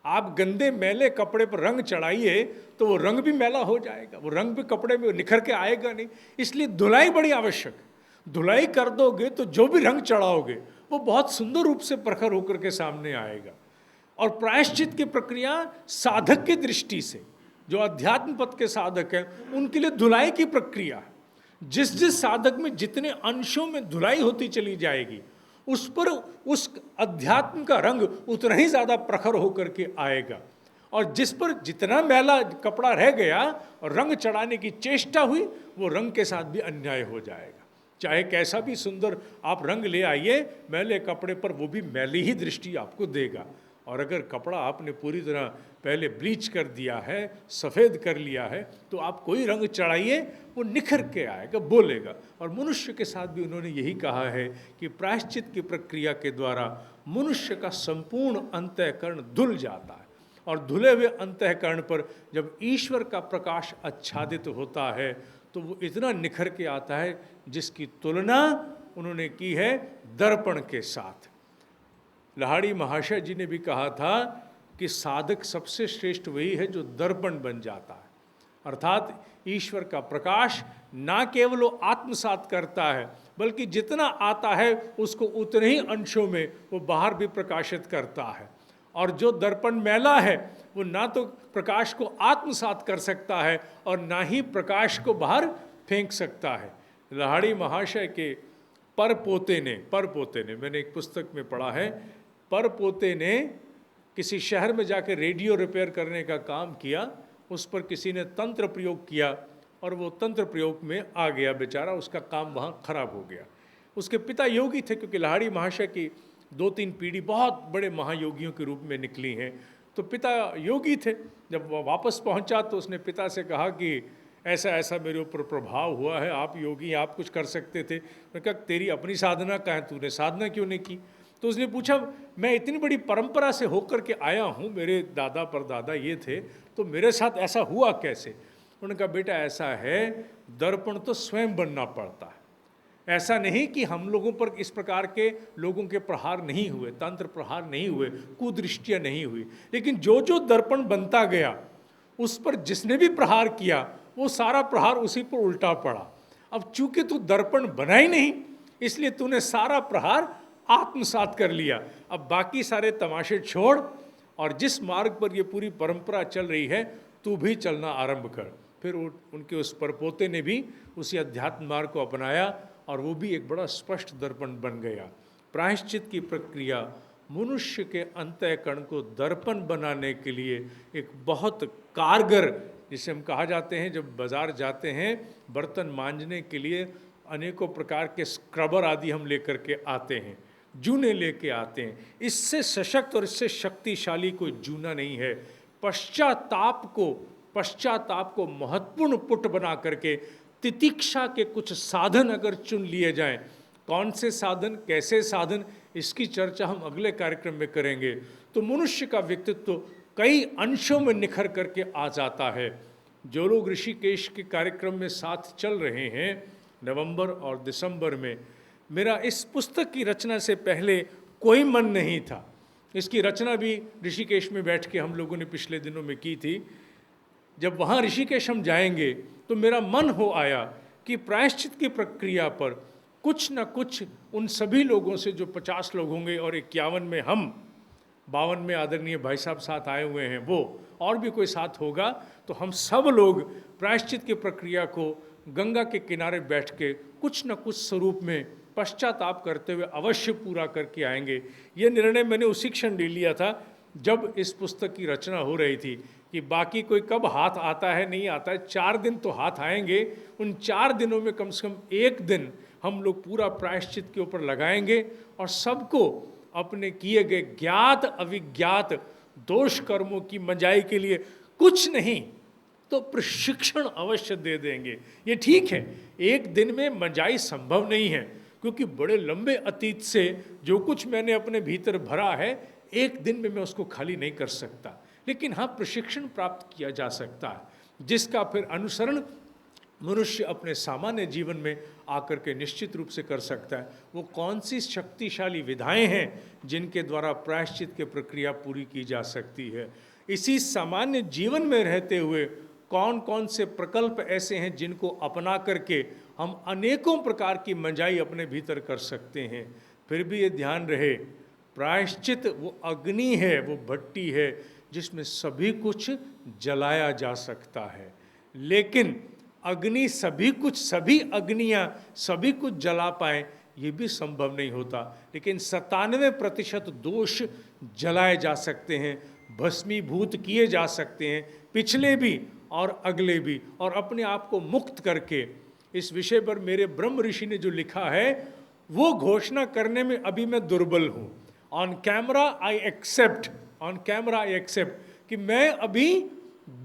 [SPEAKER 1] आप गंदे मैले कपड़े पर रंग चढ़ाइए तो वो रंग भी मैला हो जाएगा, वो रंग भी कपड़े में निखर के आएगा नहीं। इसलिए धुलाई बड़ी आवश्यक है। धुलाई कर दोगे तो जो भी रंग चढ़ाओगे वो बहुत सुंदर रूप से प्रखर होकर के सामने आएगा। और प्रायश्चित की प्रक्रिया साधक की दृष्टि से, जो अध्यात्म पथ के साधक हैं उनके लिए धुलाई की प्रक्रिया है। जिस जिस साधक में जितने अंशों में धुलाई होती चली जाएगी, उस पर उस अध्यात्म का रंग उतना ही ज़्यादा प्रखर होकर के आएगा। और जिस पर जितना मैला कपड़ा रह गया और रंग चढ़ाने की चेष्टा हुई, वो रंग के साथ भी अन्याय हो जाएगा। चाहे कैसा भी सुंदर आप रंग ले आइए, मैले कपड़े पर वो भी मैली ही दृष्टि आपको देगा। और अगर कपड़ा आपने पूरी तरह पहले ब्लीच कर दिया है, सफ़ेद कर लिया है, तो आप कोई रंग चढ़ाइए वो निखर के आएगा, बोलेगा। और मनुष्य के साथ भी उन्होंने यही कहा है कि प्रायश्चित की प्रक्रिया के द्वारा मनुष्य का संपूर्ण अंतःकरण धुल जाता है। और धुले हुए अंतःकरण पर जब ईश्वर का प्रकाश आच्छादित होता है तो वो इतना निखर के आता है जिसकी तुलना उन्होंने की है दर्पण के साथ। लाहिड़ी महाशय जी ने भी कहा था कि साधक सबसे श्रेष्ठ वही है जो दर्पण बन जाता है। अर्थात ईश्वर का प्रकाश ना केवल वो आत्मसात करता है, बल्कि जितना आता है उसको उतने ही अंशों में वो बाहर भी प्रकाशित करता है। और जो दर्पण मैला है वो ना तो प्रकाश को आत्मसात कर सकता है और ना ही प्रकाश को बाहर फेंक सकता है। लाहिड़ी महाशय के परपोते ने मैंने एक पुस्तक में पढ़ा है, परपोते ने किसी शहर में जाकर रेडियो रिपेयर करने का काम किया। उस पर किसी ने तंत्र प्रयोग किया और वो तंत्र प्रयोग में आ गया बेचारा, उसका काम वहाँ खराब हो गया। उसके पिता योगी थे, क्योंकि लाहिड़ी महाशय की 2-3 पीढ़ी बहुत बड़े महायोगियों के रूप में निकली हैं, तो पिता योगी थे। जब वह वापस पहुँचा तो उसने पिता से कहा कि ऐसा ऐसा मेरे ऊपर प्रभाव हुआ है, आप योगी, आप कुछ कर सकते थे। मैं कहा तेरी अपनी साधना का है, तूने साधना क्यों नहीं की? तो उसने पूछा मैं इतनी बड़ी परंपरा से होकर के आया हूँ, मेरे दादा परदादा ये थे, तो मेरे साथ ऐसा हुआ कैसे? उन्होंने कहा बेटा ऐसा है, दर्पण तो स्वयं बनना पड़ता है। ऐसा नहीं कि हम लोगों पर इस प्रकार के लोगों के प्रहार नहीं हुए, तंत्र प्रहार नहीं हुए, कुदृष्टियाँ नहीं हुई, लेकिन जो जो दर्पण बनता गया उस पर जिसने भी प्रहार किया वो सारा प्रहार उसी पर उल्टा पड़ा। अब चूंकि तू दर्पण बना ही नहीं, इसलिए तूने सारा प्रहार आत्मसात कर लिया। अब बाकी सारे तमाशे छोड़ और जिस मार्ग पर ये पूरी परंपरा चल रही है तू भी चलना आरंभ कर। फिर उनके उस परपोते ने भी उसी अध्यात्म मार्ग को अपनाया और वो भी एक बड़ा स्पष्ट दर्पण बन गया। प्रायश्चित की प्रक्रिया मनुष्य के अंतःकरण को दर्पण बनाने के लिए एक बहुत कारगर, जिसे हम कहा जाते हैं, जब बाजार जाते हैं बर्तन मांजने के लिए अनेकों प्रकार के स्क्रबर आदि हम लेकर के आते हैं, जूने लेके आते हैं। इससे सशक्त और इससे शक्तिशाली कोई जूना नहीं है। पश्चाताप को महत्वपूर्ण पुट बना करके तितिक्षा के कुछ साधन अगर चुन लिए जाएं, कौन से साधन, कैसे साधन, इसकी चर्चा हम अगले कार्यक्रम में करेंगे। तो मनुष्य का व्यक्तित्व कई अंशों में निखर करके आ जाता है। जो लोग ऋषिकेश के कार्यक्रम में साथ चल रहे हैं नवंबर और दिसंबर में, मेरा इस पुस्तक की रचना से पहले कोई मन नहीं था। इसकी रचना भी ऋषिकेश में बैठ के हम लोगों ने पिछले दिनों में की थी। जब वहाँ ऋषिकेश हम जाएंगे तो मेरा मन हो आया कि प्रायश्चित की प्रक्रिया पर कुछ न कुछ उन सभी लोगों से, जो 50 लोग होंगे और 51 में हम, 52 में आदरणीय भाई साहब साथ आए हुए हैं, वो और भी कोई साथ होगा, तो हम सब लोग प्रायश्चित की प्रक्रिया को गंगा के किनारे बैठ के कुछ न कुछ स्वरूप में पश्चाताप करते हुए अवश्य पूरा करके आएंगे। ये निर्णय मैंने उसी क्षण ले लिया था जब इस पुस्तक की रचना हो रही थी कि बाकी कोई कब हाथ आता है नहीं आता है, 4 दिन तो हाथ आएंगे। उन 4 दिनों में कम से कम एक दिन हम लोग पूरा प्रायश्चित के ऊपर लगाएंगे और सबको अपने किए गए ज्ञात अविज्ञात दोष कर्मों की मंजाई के लिए कुछ नहीं तो प्रशिक्षण अवश्य दे देंगे। ये ठीक है, एक दिन में मंजाई संभव नहीं है, क्योंकि बड़े लंबे अतीत से जो कुछ मैंने अपने भीतर भरा है एक दिन में मैं उसको खाली नहीं कर सकता। लेकिन हाँ, प्रशिक्षण प्राप्त किया जा सकता है, जिसका फिर अनुसरण मनुष्य अपने सामान्य जीवन में आकर के निश्चित रूप से कर सकता है। वो कौन सी शक्तिशाली विधाएं हैं जिनके द्वारा प्रायश्चित की प्रक्रिया पूरी की जा सकती है। इसी सामान्य जीवन में रहते हुए कौन कौन से प्रकल्प ऐसे हैं जिनको अपना करके हम अनेकों प्रकार की मंजाई अपने भीतर कर सकते हैं। फिर भी ये ध्यान रहे, प्रायश्चित वो अग्नि है, वो भट्टी है जिसमें सभी कुछ जलाया जा सकता है। लेकिन अग्नि सभी अग्नियाँ सभी कुछ जला पाएँ ये भी संभव नहीं होता। लेकिन 97% दोष जलाए जा सकते हैं, भस्मीभूत किए जा सकते हैं, पिछले भी और अगले भी। और अपने आप को मुक्त करके, इस विषय पर मेरे ब्रह्म ऋषि ने जो लिखा है वो घोषणा करने में अभी मैं दुर्बल हूँ। ऑन कैमरा आई एक्सेप्ट कि मैं अभी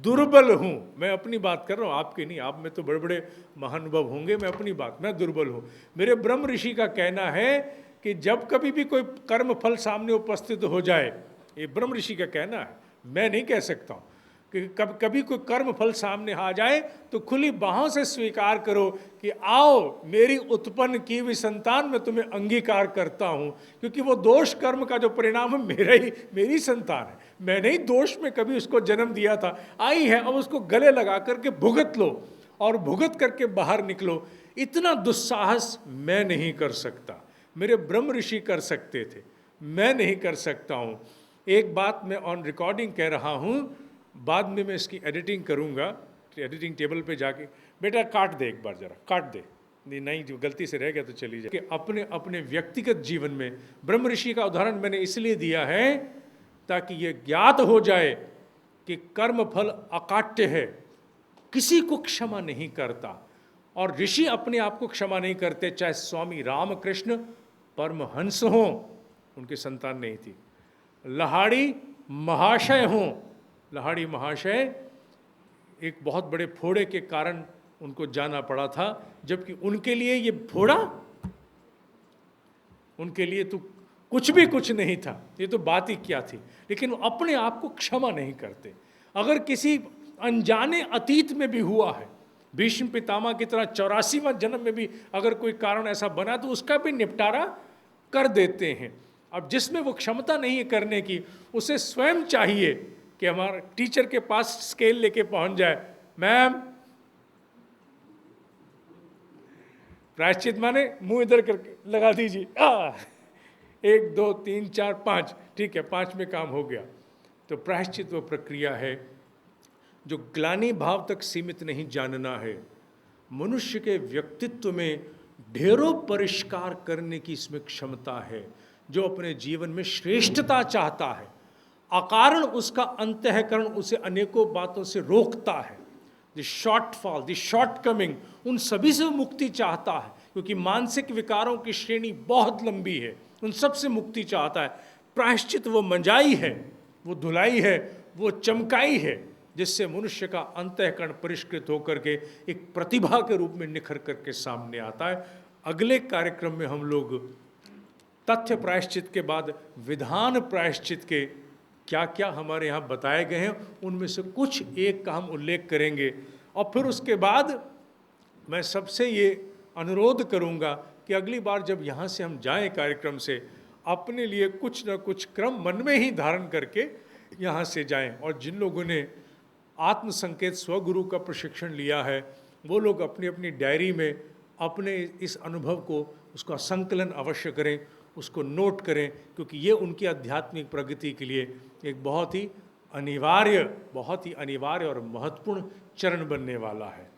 [SPEAKER 1] दुर्बल हूँ। मैं अपनी बात कर रहा हूँ, आपकी नहीं। आप में तो बड़े बड़े महानुभव होंगे, मैं अपनी बात, मैं दुर्बल हूँ। मेरे ब्रह्म ऋषि का कहना है कि जब कभी भी कोई कर्म फल सामने उपस्थित हो जाए, ये ब्रह्म ऋषि का कहना है, मैं नहीं कह सकता हूँ, कि कभी कोई कर्म फल सामने आ जाए तो खुली बाहों से स्वीकार करो कि आओ मेरी उत्पन्न की हुई संतान, मैं तुम्हें अंगीकार करता हूँ, क्योंकि वो दोष कर्म का जो परिणाम है मेरी संतान है। मैंने ही दोष में कभी उसको जन्म दिया था, आई है, अब उसको गले लगा करके भुगत लो और भुगत करके बाहर निकलो। इतना दुस्साहस मैं नहीं कर सकता, मेरे ब्रह्म ऋषि कर सकते थे, मैं नहीं कर सकता हूँ। एक बात मैं ऑन रिकॉर्डिंग कह रहा हूँ, बाद में मैं इसकी एडिटिंग करूँगा, एडिटिंग टेबल पे जाके, बेटा काट दे, एक बार जरा काट दे, नहीं जो गलती से रह गया तो चली जाए। कि अपने अपने व्यक्तिगत जीवन में ब्रह्म ऋषि का उदाहरण मैंने इसलिए दिया है ताकि ये ज्ञात हो जाए कि कर्म फल अकाट्य है, किसी को क्षमा नहीं करता। और ऋषि अपने आप को क्षमा नहीं करते, चाहे स्वामी रामकृष्ण परमहंस हों, उनकी संतान नहीं थी, लहाड़ी महाशय हों, लहाड़ी महाशय एक बहुत बड़े फोड़े के कारण उनको जाना पड़ा था, जबकि उनके लिए ये फोड़ा, उनके लिए तो कुछ भी कुछ नहीं था, ये तो बात ही क्या थी। लेकिन वो अपने आप को क्षमा नहीं करते। अगर किसी अनजाने अतीत में भी हुआ है, भीष्म पितामह की तरह 84वां जन्म में भी अगर कोई कारण ऐसा बना तो उसका भी निपटारा कर देते हैं। अब जिसमें वो क्षमता नहीं है करने की, उसे स्वयं चाहिए कि हमारा टीचर के पास स्केल लेके पहुंच जाए, मैम प्रायश्चित माने मुंह इधर करके लगा दीजिए, 1 2 3 4 5, ठीक है, 5 में काम हो गया। तो प्रायश्चित वो प्रक्रिया है जो ग्लानि भाव तक सीमित नहीं जानना है। मनुष्य के व्यक्तित्व में ढेरों परिष्कार करने की इसमें क्षमता है। जो अपने जीवन में श्रेष्ठता चाहता है, अकारण उसका अंतःकरण उसे अनेकों बातों से रोकता है। द शॉर्टफॉल, द शॉर्टकमिंग, उन सभी से मुक्ति चाहता है, क्योंकि मानसिक विकारों की श्रेणी बहुत लंबी है, उन सब से मुक्ति चाहता है। प्रायश्चित वो मंजाई है, वो धुलाई है, वो चमकाई है, जिससे मनुष्य का अंतःकरण परिष्कृत होकर के एक प्रतिभा के रूप में निखर करके सामने आता है। अगले कार्यक्रम में हम लोग तथ्य प्रायश्चित के बाद विधान प्रायश्चित के क्या क्या हमारे यहाँ बताए गए हैं, उनमें से कुछ एक का हम उल्लेख करेंगे। और फिर उसके बाद मैं सबसे ये अनुरोध करूँगा कि अगली बार जब यहाँ से हम जाएं कार्यक्रम से, अपने लिए कुछ न कुछ क्रम मन में ही धारण करके यहाँ से जाएं। और जिन लोगों ने आत्मसंकेत स्वगुरु का प्रशिक्षण लिया है, वो लोग अपनी अपनी डायरी में अपने इस अनुभव को, उसका संकलन अवश्य करें, उसको नोट करें, क्योंकि ये उनकी आध्यात्मिक प्रगति के लिए एक बहुत ही अनिवार्य और महत्वपूर्ण चरण बनने वाला है।